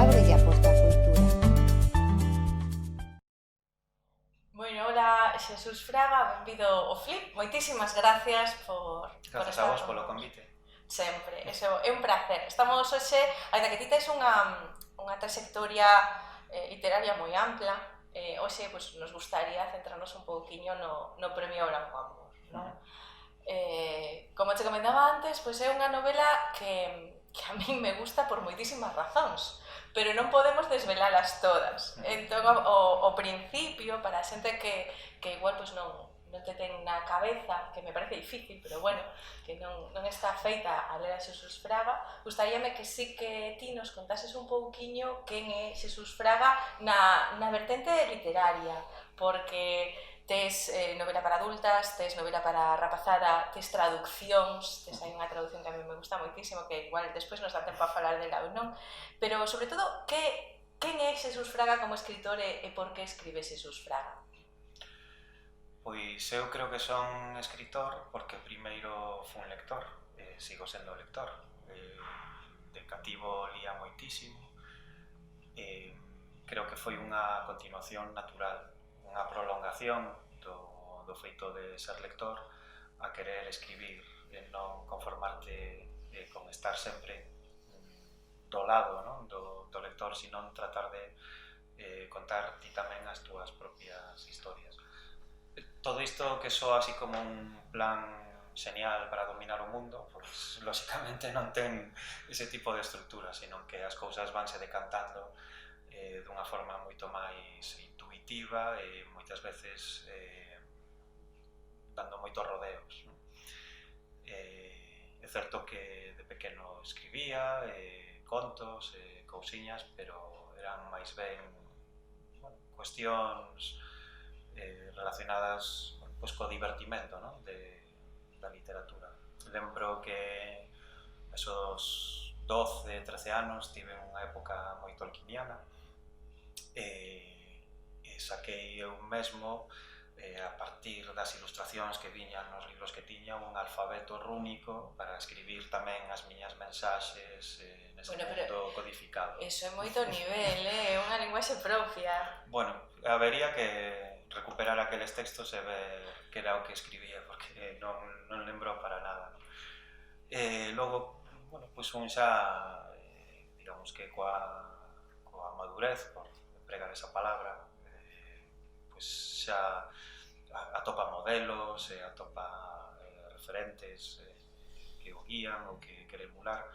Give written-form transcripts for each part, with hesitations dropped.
Ábrelle a porta á cultura. Bueno, hola, Xesús Fraga, benvido ao Flip. Moitísimas gracias por Grazas estar a vos polo convite. Sempre, eso é un placer. Estamos hoxe, aínda que ti tes unha trayectoria literaria moi ampla, hoxe pues, nos gustaría centrarnos un pouquiño no Premio Gran Amor, non? Como te comentaba antes, pois é unha novela que a min me gusta por moitísimas razóns, pero non podemos desvelalas todas. Entón, o principio, para a xente que igual pois non te ten na cabeza, que me parece difícil, pero bueno, que non está feita a ler a Xesús Fraga, gustaríame que sí que ti nos contases un pouquiño quen é Xesús Fraga na vertente literaria, porque tes novela para adultas, tes novela para rapazada, tes traduccións, tes aí unha traducción que a mí me gusta moitísimo, que igual despois nos dá tempo a falar dela ou non, pero sobre todo, quen é Xesús Fraga como escritor e por que escribe Xesús Fraga? Pois eu creo que son escritor porque primeiro fui un lector, sigo sendo lector. De cativo lía moitísimo, creo que foi unha continuación natural, unha prolongación do feito de ser lector a querer escribir e non conformarte con estar sempre do lado, non? do lector, sino tratar de contar ti tamén as túas propias historias. Todo isto que soa así como un plan xenial para dominar o mundo, pois lóxicamente non ten ese tipo de estructura, senón que as cousas vanse decantando dunha forma moito máis intuitiva e moitas veces dando moitos rodeos. É certo que de pequeno escribía contos e cousiñas, pero eran máis ben cuestións relacionadas pois, co divertimento, non? Da literatura. Lembro que esos 12, 13 anos tive unha época moi tolkieniana e saquei eu mesmo a partir das ilustracións que viñan nos libros que tiña un alfabeto rúnico para escribir tamén as miñas mensaxes nese mundo codificado. Iso é moito nivel, é unha linguaxe propia. Bueno, habería que recuperar aqueles textos e ver que era o que escribía, porque non lembro para nada. Logo, bueno, pois un xa, digamos que coa madurez, por empregar esa palabra, pois xa atopa modelos, atopa referentes que o guían ou que quere emular.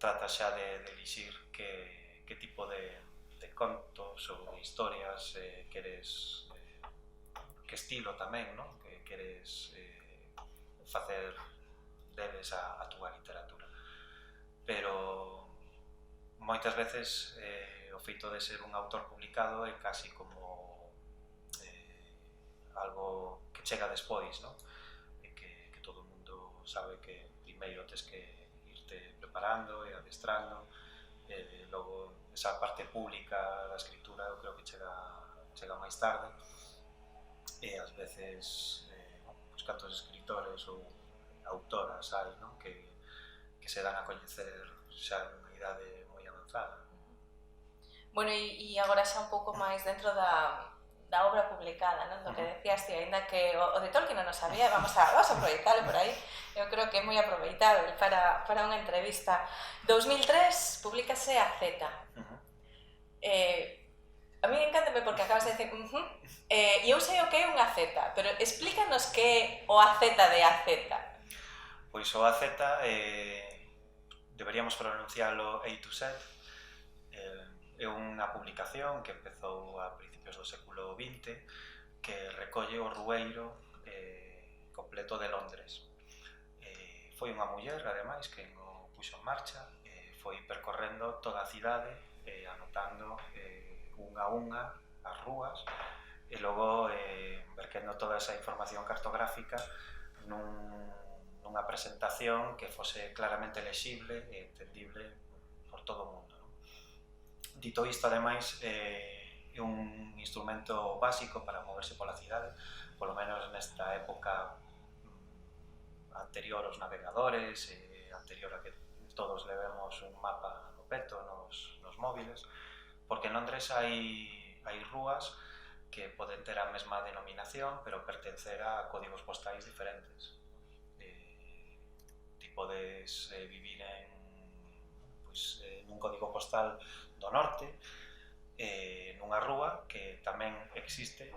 Trata xa de elixir que tipo de contos ou historias queres, que estilo tamén, non? Que queres facer deles a túa literatura. Pero moitas veces o feito de ser un autor publicado é casi como algo que chega despois, non? Que todo o mundo sabe que primeiro tes que irte preparando e adestrando, logo esa parte pública da escritura eu creo que chega máis tarde e ás veces pues, cantos escritores ou autoras hai, non? Que se dan a coñecer xa nunha idade moi avanzada. Bueno, e agora xa un pouco máis dentro da obra publicada, non? Do que decías ti, ainda que o de Tolkien non o sabía, vamos a aproveitarlo por aí, eu creo que é moi aproveitável para unha entrevista. 2003 publicase A Z. A mí encántame porque acabas de decir e eu sei o que é unha Z, pero explícanos que é o AZ de AZ. Pois o AZ deberíamos pronunciarlo A to Z. É unha publicación que empezou a principios do século XX que recolle o rueiro completo de Londres. Foi unha muller, ademais, que o puxo en marcha, foi percorrendo toda a cidade anotando unha a unha as rúas e logo verquendo toda esa información cartográfica nunha presentación que fose claramente lexible e entendible por todo o mundo. Dito isto, ademais, é un instrumento básico para moverse pola cidade, polo menos nesta época anterior aos navegadores, anterior a que todos levemos un mapa no peto nos móviles, porque en Londres hai rúas que poden ter a mesma denominación, pero pertencer a códigos postais diferentes. Ti podes vivir nun código postal do norte, nunha rúa que tamén existe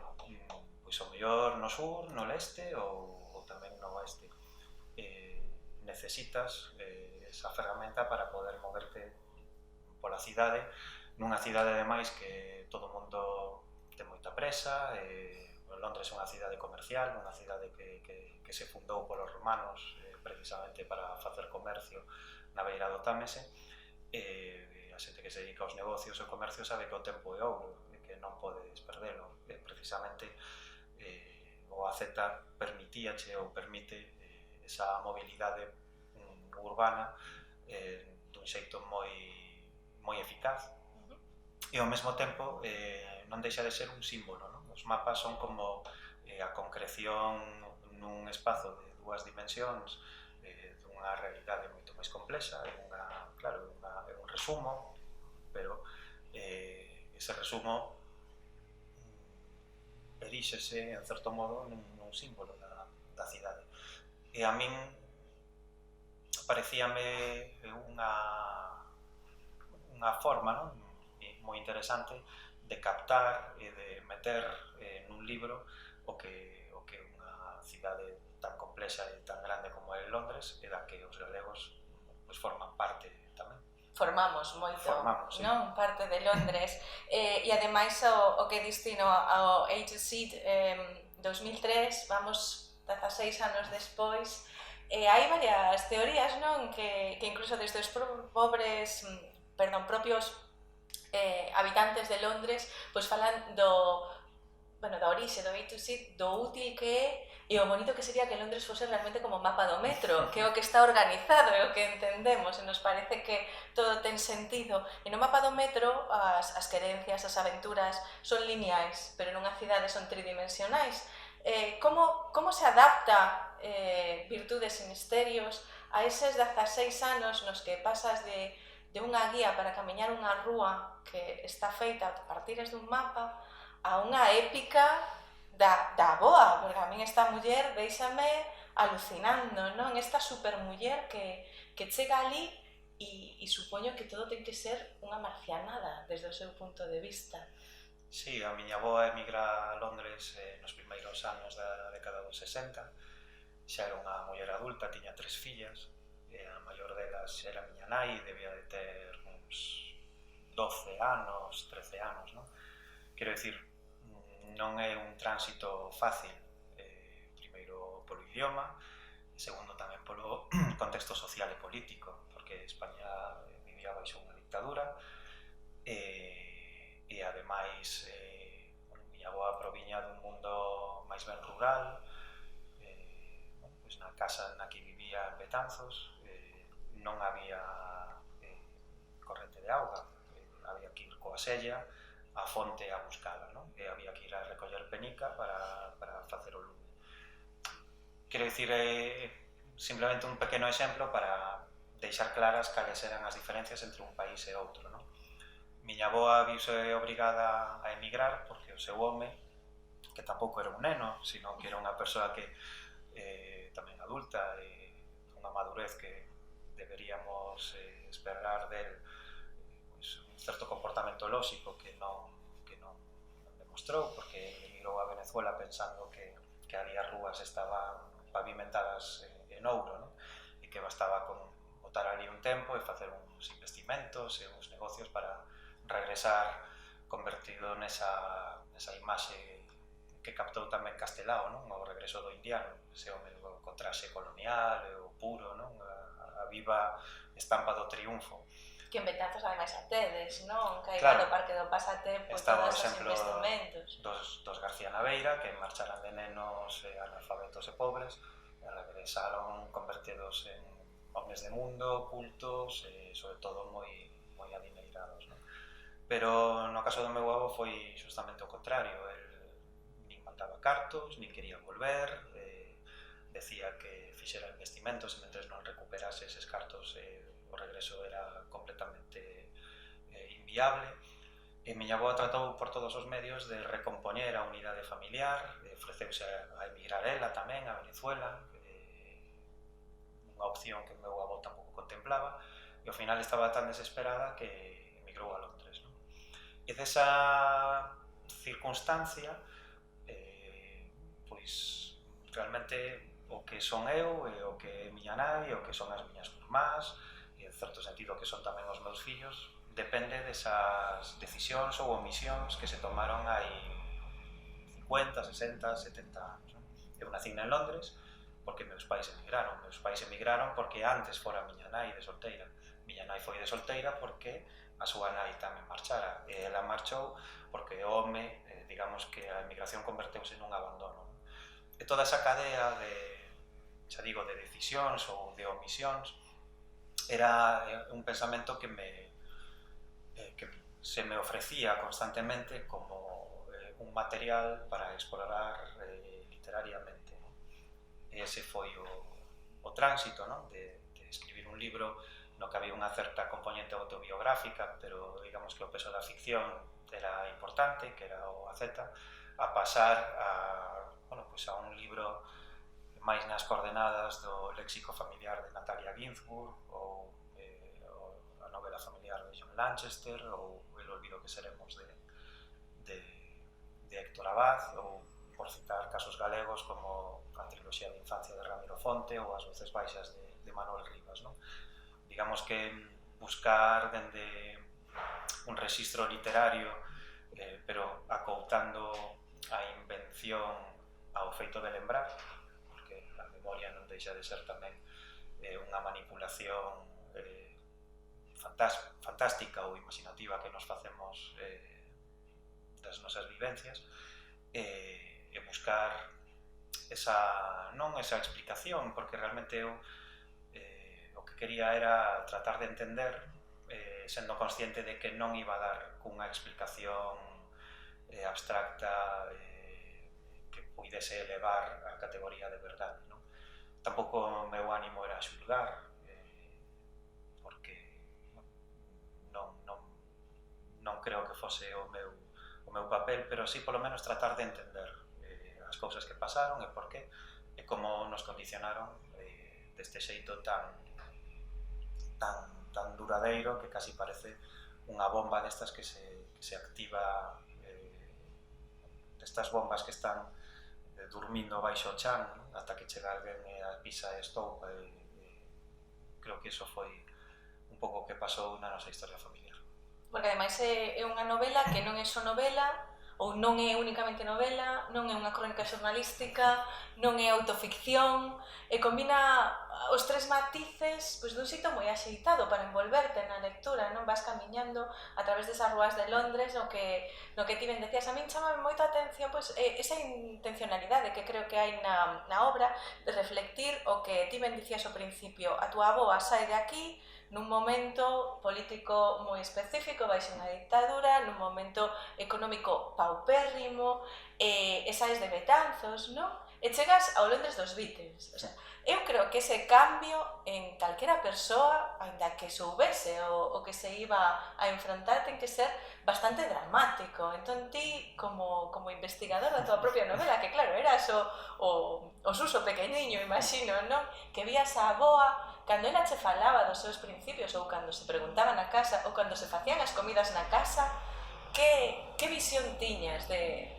pois ao mellor no sur, no leste ou tamén no oeste. Necesitas esa ferramenta para poder moverte pola cidade, nunha cidade ademais que todo o mundo ten moita presa. Londres é unha cidade comercial, unha cidade que se fundou polos romanos precisamente para facer comercio na beira do Támese. A xente que se dedica aos negocios e ao comercio sabe que o tempo é ouro e que non podes perdelo. Precisamente o AZ permitíache ou permite esa mobilidade urbana dun xeito moi eficaz e ao mesmo tempo non deixa de ser un símbolo, non? Os mapas son como a concreción nun espazo de dúas dimensións dunha realidade moito máis complexa, claro, é un resumo, pero ese resumo eríxese, en certo modo, nun símbolo da cidade. E a min parecíame unha forma, non, moi interesante de captar e de meter nun libro o que é unha cidade tan complexa e tan grande como é Londres e da que os galegos pois forman parte tamén. Formamos moito, sí. Non? Parte de Londres. E ademais o que distino ao A to Z 2003, vamos 16 anos despois, hai varias teorías, non? Que incluso desde os propios habitantes de Londres pois falan da orixe do A to Z, do útil que é e o bonito que sería que Londres fose realmente como o mapa do metro, que é o que está organizado e o que entendemos, e nos parece que todo ten sentido. E no mapa do metro as querencias, as aventuras son lineais, pero nunha cidade son tridimensionais. Como se adapta Virtudes e Misterios a eses 16 anos nos que pasas de unha guía para camiñar unha rúa que está feita a partires dun mapa a unha épica da boa, porque a min esta muller deixame alucinando, non? Esta supermuller que chega ali e supoño que todo ten que ser unha marcianada desde o seu punto de vista. Sí, a miña avoa emigra a Londres nos primeiros anos da década dos 60. Xa era unha muller adulta, tiña 3 fillas, e a maior delas era a miña nai, debía de ter uns 12 anos, 13 anos, non? Quero dicir, non é un tránsito fácil, primeiro polo idioma, e segundo tamén polo contexto social e político, porque España vivía baixo unha dictadura, e ademais miña avoa proviña dun mundo máis ben rural, pois na casa na que vivía en Betanzos non había corrente de auga, había que ir coa sella a fonte a buscala, non? E había que ir a recoller penica para facer o lume. Quero dicir, simplemente un pequeno exemplo para deixar claras cales eran as diferencias entre un país e outro, non? Miña avoa viuse obrigada a emigrar porque o seu home, que tampouco era un neno, sino que era unha persoa que tamén adulta e unha madurez que deberíamos esperar del un certo comportamento lóxico que non demostrou, porque emigrou a Venezuela pensando que ali as rúas estaban pavimentadas en ouro, non? E que bastaba con botar ali un tempo e facer uns investimentos e uns negocios para regresar convertido nesa imaxe que captou tamén Castelao, non? O regreso do indiano, ese home co traxe colonial, o puro, non? A viva estampa do triunfo. Que en Betanzos ademais a tedes, non? Que aí claro, no Parque do Pasatempo estaba, todos os investimentos. Dos García Naveira, que marcharan de nenos analfabetos e pobres, e regresaron convertidos en homes de mundo, cultos e, sobre todo, moi adineirados, non? Pero no caso do meu avó foi justamente o contrario. El nin mandaba cartos, nin quería volver, decía que fixera investimentos e mentres non recuperase eses cartos o regreso era completamente viable, e miña avoa tratou por todos os medios de recompoñer a unidade familiar, ofreceuse a emigrar ela tamén a Venezuela, unha opción que o meu avó tampouco contemplaba, e ao final estaba tan desesperada que emigrou a Londres, non? E desa circunstancia, pois realmente o que son eu e o que é miña nai e o que son as miñas curmás e en certo sentido o que son tamén os meus fillos depende desas decisións ou omisións que se tomaron hai 50, 60, 70 anos, non? Eu nacín en Londres porque meus pais emigraron porque antes fora miña nai de solteira. Miña nai foi de solteira porque a súa nai tamén marchara, e ela marchou porque o home, digamos que a emigración converteuse nun abandono. E toda esa cadea xa digo, de decisións ou de omisións era un pensamento que se me ofrecía constantemente como un material para explorar literariamente. E ese foi o tránsito, non? De escribir un libro no que había unha certa componente autobiográfica, pero digamos que o peso da ficción era importante, que era o AZ, a pasar a un libro máis nas coordenadas do léxico familiar de Natalia Ginzburg ou a novela familiar de John Lanchester ou El olvido que seremos de Héctor Abad, ou por citar casos galegos como a triloxía de infancia de Ramiro Fonte ou As voces baixas de Manuel Rivas, non? Digamos que buscar dende un rexistro literario, pero acoutando a invención ao feito de lembrar, porque a memoria non deixa de ser tamén unha manipulación fantástica ou imaginativa que nos facemos das nosas vivencias, e buscar non esa explicación, porque realmente eu o que quería era tratar de entender, sendo consciente de que non iba a dar cunha explicación abstracta que puidese elevar a categoría de verdade, non? Tampouco o meu ánimo era xulgar, porque non creo que fose o meu papel, pero sí polo menos tratar de entender as cousas que pasaron e por qué, e como nos condicionaron deste xeito tan duradeiro que casi parece unha bomba destas que se activa, destas bombas que están dormindo baixo o chan ata que chega alguén e a pisa e estoupa, creo que iso foi un pouco o que pasou na nosa historia familiar. Porque ademais é unha novela que non é só novela, ou non é únicamente novela, non é unha crónica xornalística, non é autoficción, e combina os tres matices pois, dun xeito moi axeitado para envolverte na lectura, non? Vas camiñando a través desas ruas de Londres, no que ti ben decías. A min chamame moito a atención pois, esa intencionalidade que creo que hai na obra de reflectir o que ti ben dicías ao principio. A túa avoa sae de aquí nun momento político moi específico, baixo unha dictadura, nun momento económico paupérrimo, e saes de Betanzos, non? E chegas ao Londres dos Beatles. O sea, eu creo que ese cambio en calquera persoa, ainda que soubese o que se iba a enfrontar, ten que ser bastante dramático. Entón ti, como investigador da tua propia novela, que claro, eras o Suso pequeniño, imagino, non? Que vías a avoa cando ela che falaba dos seus principios, ou cando se preguntaba na casa, ou cando se facían as comidas na casa, que visión tiñas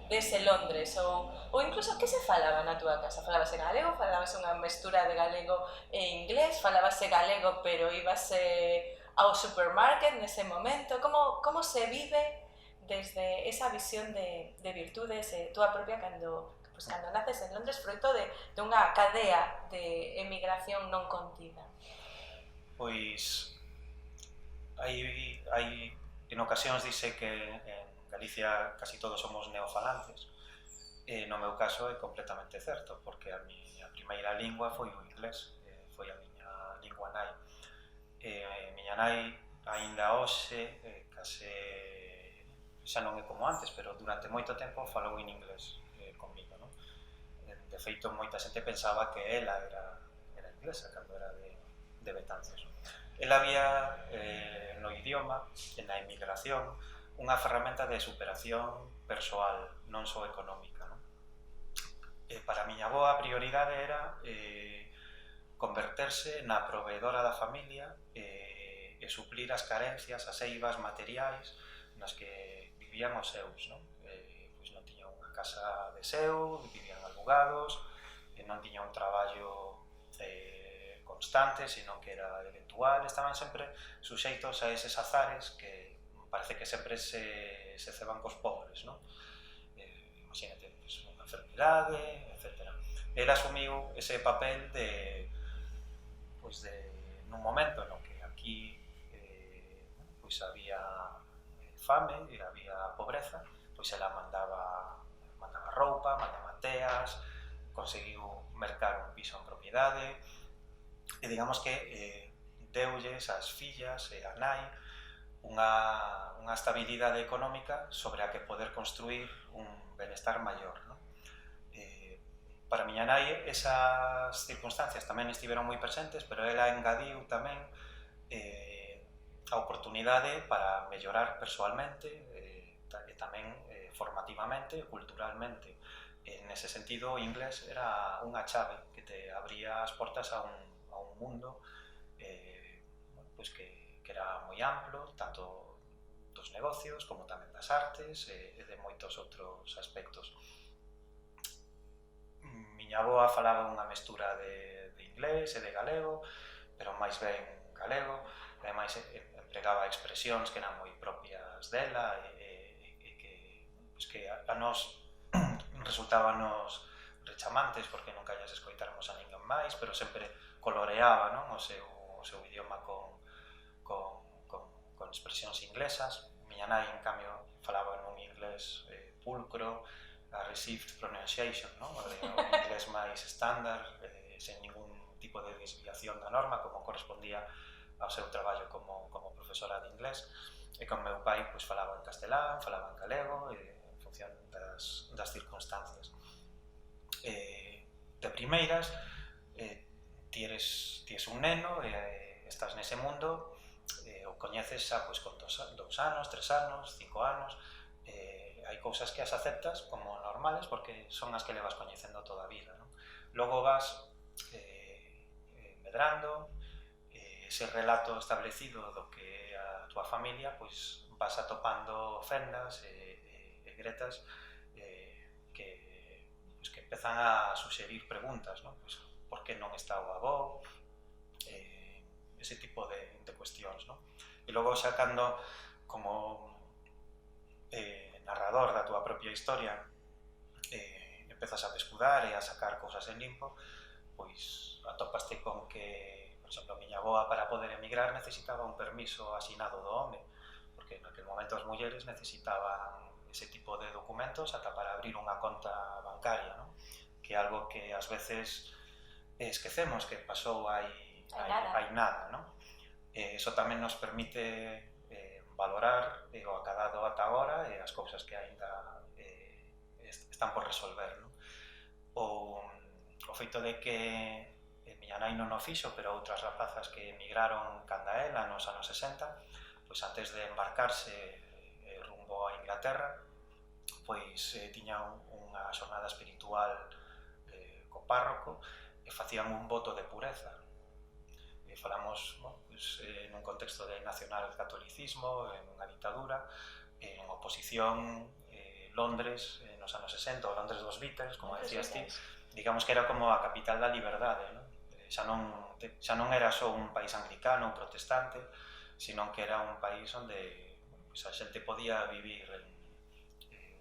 dese Londres? Ou incluso, que se falaba na túa casa? Falábase galego? Falábase unha mestura de galego e inglés? Falábase galego, pero íbase ao supermarket nese momento? Como se vive desde esa visión de virtudes túa propia cando naces en Londres, froito dunha cadea de emigración non contida? Pois hai en ocasións dice que en Galicia casi todos somos neofalantes, e no meu caso é completamente certo, porque a miña primeira lingua foi o inglés, foi a miña lingua nai. Miña nai aínda hoxe case xa non é como antes, pero durante moito tempo falou en inglés comigo, non? De feito, moita xente pensaba que ela era inglesa cando era de Betanzos. Ela había no idioma idioma e na emigración unha ferramenta de superación persoal, non só económica, non? Para a miña avoa a prioridade era converterse na proveedora da familia e suplir as carencias, as eivas materiais nas que vivían os seus, non? Pois non tiña unha casa de seu, vivían albugados, non tiña un traballo constante, sino que era eventual, estaban sempre suxeitos a eses azares que parece que sempre se ceban cos pobres, non? Imagínate, pues, unha enfermidade, etc. Ele asumiu ese papel de, pues, nun momento no que aquí pues, había fame e había pobreza, pois ela mandaba roupa, mandaba teas, conseguiu mercar un piso en propiedade, e digamos que deulles ás fillas e a nai unha estabilidade económica sobre a que poder construir un benestar maior, non? Para a miña nai esas circunstancias tamén estiveron moi presentes, pero ela engadiu tamén a oportunidade para mellorar persoalmente e tamén formativamente e culturalmente. Nese sentido, o inglés era unha chave que te abría as portas a un mundo pues que era moi amplo, tanto dos negocios como tamén das artes e de moitos outros aspectos. Miña avoa falaba unha mestura de inglés e de galego, pero máis ben galego, e ademais empregaba expresións que eran moi propias dela e que a nós resultábanos rechamantes porque nunca lles escoitáramos a ninguén máis, pero sempre coloreaba, non, o seu idioma con expresións inglesas. Miña nai, en cambio, falaba nun inglés pulcro, a received pronunciation, non? O inglés máis estándar, sen ningún tipo de desviación da norma, como correspondía ao seu traballo como profesora de inglés. E con meu pai pois, falaba en castelán, falaba en galego, en función das circunstancias. De primeiras, tires un neno e estás nese mundo, o coñeces xa pois, con 2 anos, 3 anos, 5 anos, hai cousas que as aceptas como normales porque son as que levas coñecendo toda a vida, non? Logo vas medrando, ese relato establecido do que é a túa familia, pois vas atopando fendas e gretas que empezan a suxerir preguntas, non? Pois, por que non está o avó? Ese tipo de cuestións, non? E logo xa cando como narrador da túa propia historia empezas a pescudar e a sacar cousas en limpo, pois atopaste con que, por exemplo, a miña avoa para poder emigrar necesitaba un permiso asinado do home, porque naquele momento as mulleres necesitaban ese tipo de documentos ata para abrir unha conta bancaria, non? Que é algo que ás veces esquecemos que pasou hai nada, non? Eso tamén nos permite valorar o acadado ata agora e as cousas que aínda están por resolver, non? O feito de que miña nai non o fixo, pero outras rapazas que emigraron canda ela nos anos 60, pois antes de embarcarse rumbo a Inglaterra, pois tiña unha xornada espiritual co párroco e facían un voto de pureza. Falamos pues, nun contexto de nacionalcatolicismo, en unha ditadura, en oposición Londres nos anos 60, o Londres dos Beatles, como decías ti, digamos que era como a capital da liberdade, non? Xa non era só un país anglicano ou protestante, sino que era un país onde pues, a xente podía vivir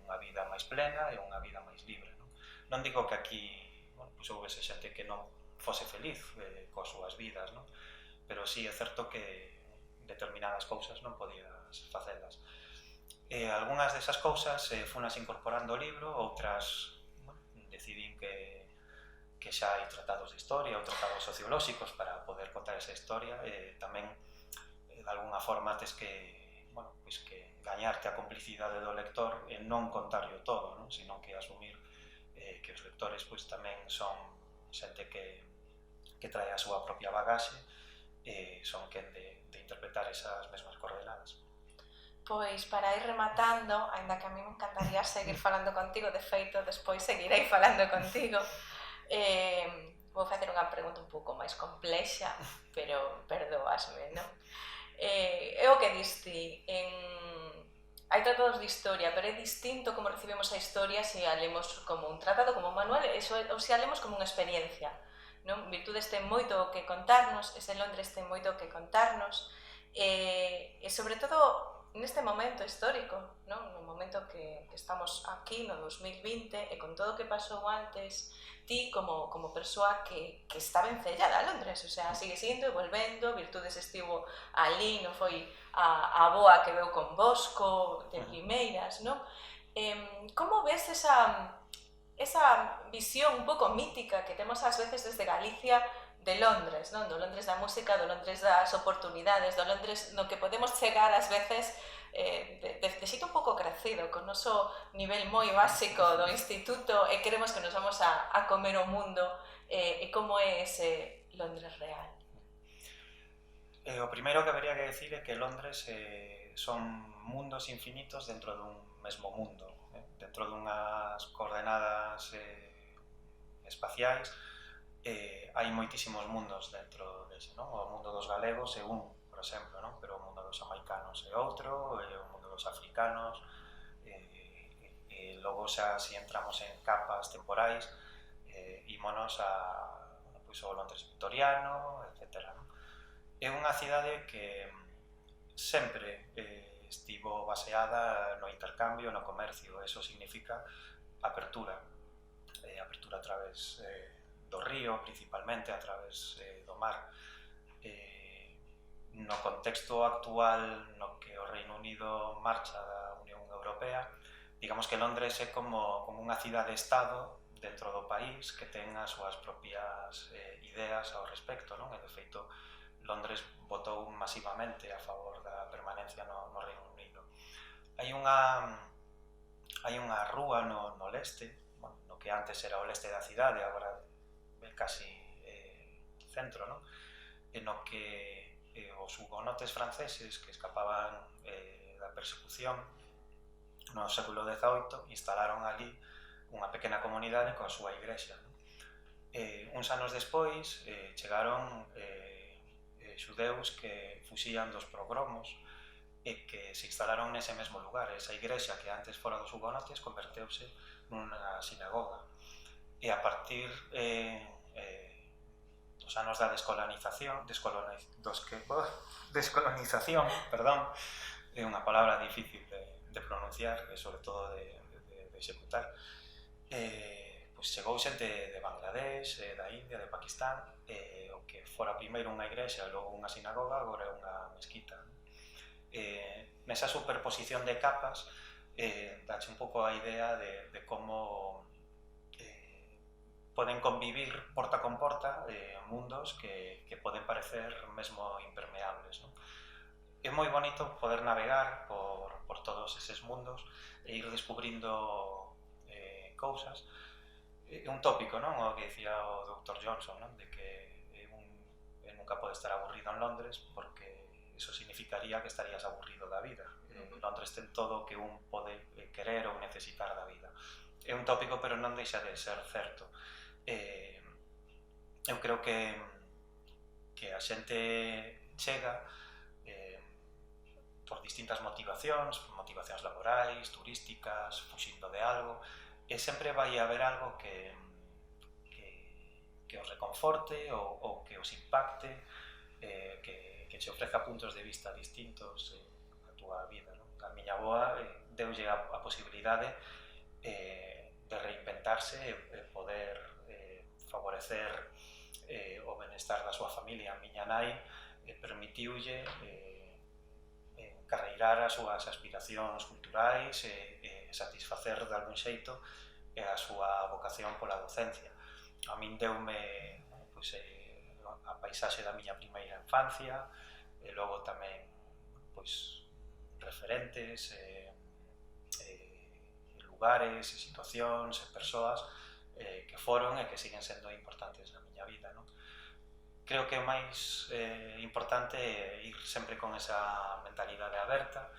unha vida máis plena e unha vida máis libre, non? Non digo que aquí pues, houvese xente que non fose feliz coas súas vidas, non? Pero sí é certo que determinadas cousas non podías facelas. Algúnas desas cousas funas incorporando o libro, outras decidín que xa hai tratados de historia ou tratados sociolóxicos para poder contar esa historia, tamén de alguna forma tes que, pues que gañarte a complicidade do lector e non contarlo todo, non? Sino que asumir que os lectores pues, tamén son xente que trae a súa propia bagaxe, son quen de interpretar esas mesmas coordenadas. Pois para ir rematando, aínda que a mí me encantaría seguir falando contigo, de feito, despois seguirei falando contigo, vou facer unha pregunta un pouco máis complexa, pero perdoasme, non? É o que diste, hai tratados de historia, pero é distinto como recibimos a historia se a lemos como un tratado, como un manual, ou se a lemos como unha experiencia, non? Virtudes ten moito o que contarnos, ese Londres ten moito o que contarnos, e sobre todo neste momento histórico, non? No momento que estamos aquí no 2020 e con todo o que pasou antes, ti como persoa que está vencellada a Londres, o sea, sigue indo e volvendo, Virtudes estivo ali, non foi a boa que veu con Bosco, de primeiras, non? Como ves esa visión un pouco mítica que temos ás veces desde Galicia de Londres, non? Do Londres da música, do Londres das oportunidades, do Londres no que podemos chegar ás veces de xeito un pouco crecido, con noso nivel moi básico do instituto e queremos que nos vamos a comer o mundo, e como é ese Londres real? O primeiro que habería que decir é que Londres son mundos infinitos dentro dun mesmo mundo, dentro dunhas coordenadas espaciais. Hai moitísimos mundos dentro dese, non? O mundo dos galegos é un, por exemplo, non? Pero o mundo dos jamaicanos é outro, o mundo dos africanos, e logo xa si entramos en capas temporais, ímonos ao Londres victoriano, etc. É unha cidade que sempre estivo baseada no intercambio, no comercio, eso significa apertura, apertura a través do río, principalmente a través do mar. No contexto actual no que o Reino Unido marcha da Unión Europea, digamos que Londres é como unha cidade-estado dentro do país que ten as súas propias ideas ao respecto, non? E de feito, Londres votou masivamente a favor da permanencia no Reino Unido. Hai unha rúa no leste, no que antes era o leste da cidade, agora casi centro, non? En o que os hugonotes franceses que escapaban da persecución no século XVIII instalaron ali unha pequena comunidade coa súa igrexa. Uns anos despois chegaron xudeus que fuxían dos progromos e que se instalaron nese mesmo lugar. Esa igrexa que antes fora dos hugonotes converteuse nunha sinagoga. E a partir dos anos da descolonización, perdón, é unha palabra difícil de pronunciar e sobre todo de executar, pois chegou xente de Bangladesh, da India, de Pakistán, o que fora primeiro unha igrexa e logo unha sinagoga, agora é unha mesquita. Nesa superposición de capas dache un pouco a idea de como poden convivir porta con porta mundos que poden parecer mesmo impermeables, non? É moi bonito poder navegar por todos eses mundos e ir descubrindo cousas. É un tópico, non? O que dicía o Dr. Johnson, non? De que nunca pode estar aburrido en Londres porque eso significaría que estarías aburrido da vida. Londres ten todo o que un pode querer ou necesitar da vida. É un tópico, pero non deixa de ser certo. Eu creo que a xente chega por distintas motivacións laborais, turísticas, fuxindo de algo, e sempre vai haber algo que os reconforte ou que os impacte, que che ofreza puntos de vista distintos na túa vida, non? A miña avoa deulle a posibilidade de reinventarse e poder favorecer o benestar da súa familia. A miña nai permitiulle carreirar as súas aspiracións culturais e satisfacer de algún xeito a súa vocación pola docencia. A min deume a paisaxe da miña primeira infancia e logo tamén referentes, lugares, situacións e persoas que foron e que siguen sendo importantes na miña vida, non? creo que o máis importante é ir sempre con esa mentalidade aberta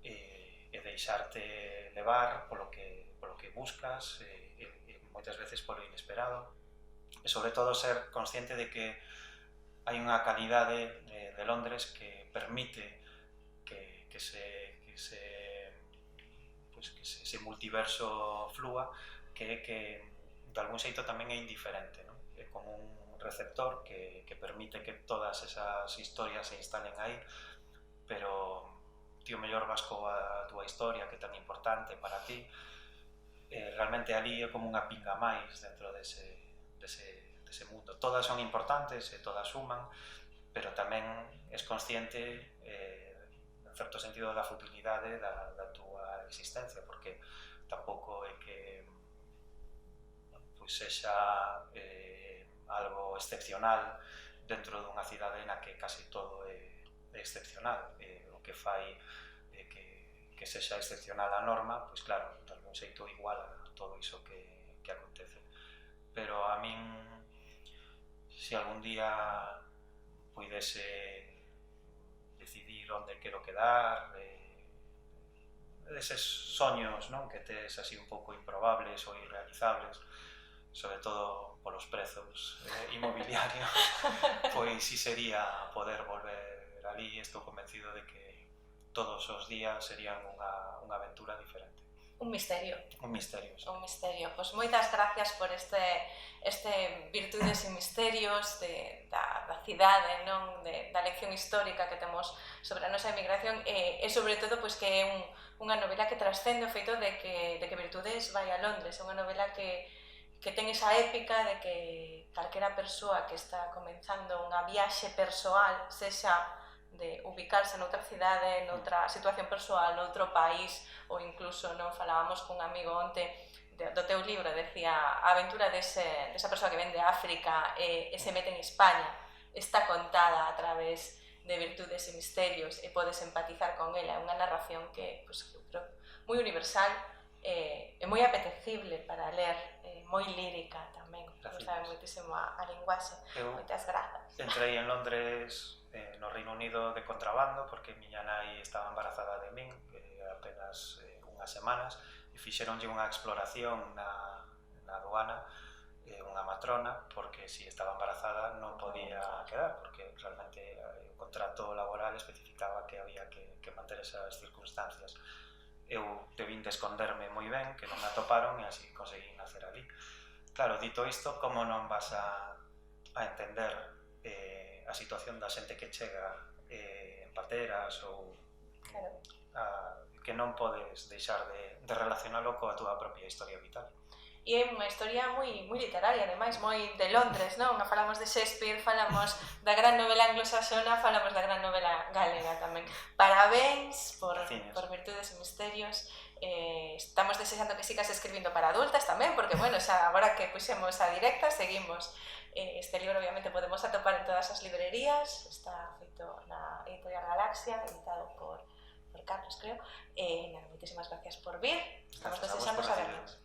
e deixarte levar polo que buscas e moitas veces polo inesperado, e sobre todo ser consciente de que hai unha calidade de Londres que permite que ese multiverso flúa, que de algún xeito tamén é indiferente, non? É como un receptor que permite que todas esas historias se instalen aí, pero ti o mellor vas coa túa historia, que é tan importante para ti, realmente ali é como unha pinga máis dentro dese mundo. Todas son importantes e todas suman, pero tamén és consciente en certo sentido da futilidade da túa existencia, porque tampouco é que sexa algo excepcional dentro dunha cidade na que casi todo é excepcional. O que fai que sexa excepcional a norma, pois claro, de algún xeito iguala todo iso que acontece. Pero a min, se algún día puidese decidir onde quero quedar, eses soños, non, que tes así un pouco improbables ou irrealizables, sobre todo polos prezos inmobiliarios, pois si sería poder volver ali. Estou convencido de que todos os días serían unha aventura diferente. Un misterio. Un misterio, sí. Un misterio. Pois moitas gracias por este Virtudes e Misterios da cidade, non? Da lección histórica que temos sobre a nosa emigración e sobre todo pois que é unha novela que trascende o feito de que Virtudes vai a Londres. É unha novela que ten esa épica de que calquera persoa que está comenzando unha viaxe persoal, sexa de ubicarse noutra cidade, noutra situación persoal, noutro país, ou incluso non falábamos cun amigo onte do teu libro, decía a aventura desa persoa que ven de África e se mete en España, está contada a través de Virtudes e Misterios e podes empatizar con ela. É unha narración que eu creo moi universal e moi apetecible para ler, moi lírica tamén, sabe moitísimo a linguaxe. Moitas grazas. Entrei en Londres no Reino Unido de contrabando porque miña nai estaba embarazada de min apenas unhas semanas e fixeronlle unha exploración na aduana, unha matrona, porque si estaba embarazada non podía quedar, porque realmente o contrato laboral especificaba que había que manter esas circunstancias. Eu debín de esconderme moi ben, que non me atoparon e así conseguí nacer ali. Claro, dito isto, como non vas a entender a situación da xente que chega en pateras ou que non podes deixar de relacionalo coa túa propia historia vital. E é unha historia moi literaria, ademais, moi de Londres, non? Falamos de Shakespeare, falamos da gran novela anglosaxona, falamos da gran novela galega tamén. Parabéns por Virtudes e Misterios. Estamos desexando que sigas escribindo para adultas tamén, porque, bueno, xa agora que puxemos a directa, seguimos. Este libro, obviamente, podemos atopar en todas as librerías, está feito na Editorial Galaxia, editado por Carlos, creo. Moitísimas gracias por vir, estamos desexando sabernos.